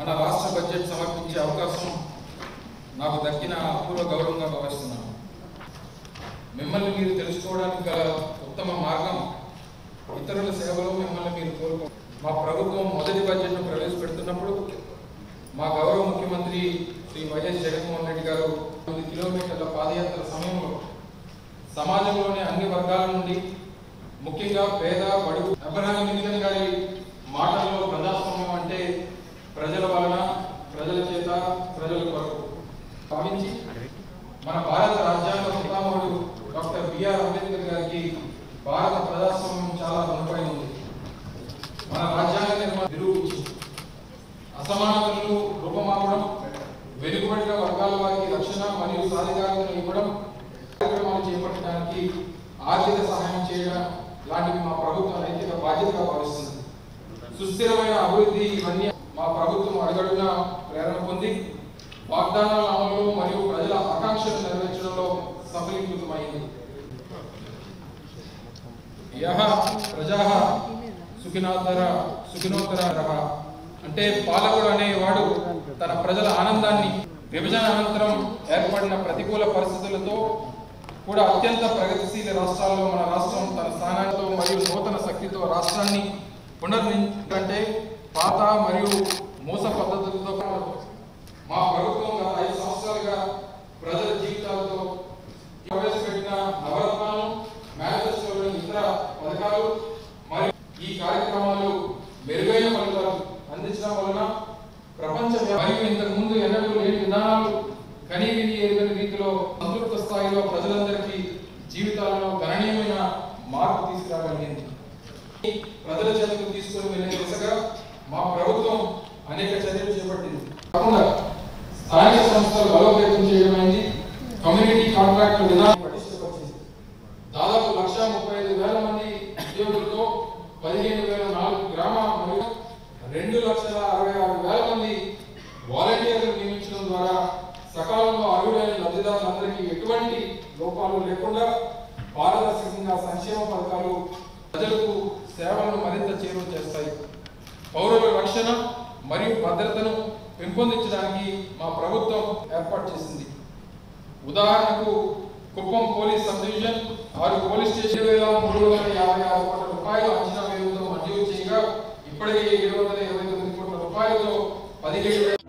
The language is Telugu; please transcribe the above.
మన రాష్ట్ర బడ్జెట్ సమర్పించే అవకాశం నాకు దక్కిన అపూర్వ గౌరవంగా భావిస్తున్నాను. మిమ్మల్ని మీరు తెలుసుకోవడానికి గల ఉత్తమ మార్గం ఇతరుల సేవలో మిమ్మల్ని మీరు కోరుకో. మా ప్రభుత్వం మొదటి బడ్జెట్ను ప్రవేశపెడుతున్నప్పుడు మా గౌరవ ముఖ్యమంత్రి శ్రీ వైఎస్ జగన్మోహన్ రెడ్డి గారు 9 కిలోమీటర్ల పాదయాత్ర సమయంలో సమాజంలోని అన్ని వర్గాల నుండి ముఖ్యంగా పేద బడుగు అబ్రహాం లింకన్ గారి మాటల్లో ప్రజాస్వామ్యం అంటే ప్రజల వలన, ప్రజల చేత, ప్రజల కొరకు భావించి మన భారత రాజ్యాంగ పితామహుడు డాక్టర్ బిఆర్ అంబేద్కర్ గారికి భారత ప్రజాస్వామ్యం చాలా రుణపడి ఉంది. మన రాజ్యాంగ నిర్మాణం నిరూపించింది. అసమానతలను రూపమాపడం, వెనుకబడిన వర్గాల వారికి రక్షణ మరియు సాధికారతను ఇవ్వడం, కార్యక్రమాలు చేపట్టడానికి ఆర్థిక సహాయం చేయడం లాంటివి మా ప్రభుత్వం నైతిక బాధ్యతగా భావిస్తుంది. సుస్థిరమైన అభివృద్ధి ఇవన్నీ మా ప్రభుత్వం అడుగడుగునా ప్రేరణ పొంది వాగ్దానాల అమలు మరియు ప్రజల ఆకాంక్షలు నెరవేర్చడంలో సఫలీకృతమైంది. యహ ప్రజాః సుఖినోత్తరః అంటే పాలకుడు అనేవాడు తన ప్రజల ఆనందాన్ని విభజన అనంతరం ఏర్పడిన ప్రతికూల పరిస్థితులతో కూడా అత్యంత ప్రగతిశీల రాష్ట్రాల్లో మన రాష్ట్రం తన స్థానాలతో మరియు నూతన శక్తితో రాష్ట్రాన్ని పునర్నిర్మించే పాత మరియు మోస పద్ధతులతో మా ప్రభుత్వం గత 5 సంవత్సరాలుగా ప్రజల జీవితాలతో ప్రవేశపెట్టిన నవరత్నాలు, మేనిఫెస్టోలోని ఇతర పథకాలు మరియు ఈ కార్యక్రమాలు మెరుగైన ఫలితాలు అందించడం వలన ప్రపంచ మరియు ఇంతకు ముందు ఎన్నడూ లేని విధానాలు కనీవిని ఎరుగని రీతిలో సంతృప్త స్థాయిలో ప్రజలందరికీ జీవితాలలో గణనీయమైన మార్పు తీసుకురాగలిగింది. ప్రజల చేతులకు తీసుకుని వెళ్ళే దిశగా మా ప్రభుత్వం అనేక చర్యలు చేపట్టింది. కాకుండా స్థానిక సంస్థలు బలోపేతం చేయడమైంది. కమ్యూనిటీ కాంట్రాక్ట్ విధానం పటిష్టపరిచింది. దాదాపు 1,35,000 మంది ఉద్యోగులతో 15,004 గ్రామ మరియు 2,66,000 మంది వాలంటీర్లు నియమించడం ద్వారా సకాలంలో అర్హులైన లబ్ధిదారులందరికీ ఎటువంటి లోపాలు లేకుండా పారదర్శకంగా సంక్షేమ పథకాలు ప్రజలకు సేవలను మరింత చేరువ చేస్తాయి. పౌరుల రక్షణ మరియు భద్రతను పెంపొందించడానికి మా ప్రభుత్వం ఏర్పాటు చేసింది. ఉదాహరణకు Kuppam police sub division 6 police station 356 కోట్ల రూపాయలు అంచనా వ్యయంతో మంజూరు చేయగా ఇప్పటికే 729 కోట్ల రూపాయలతో 17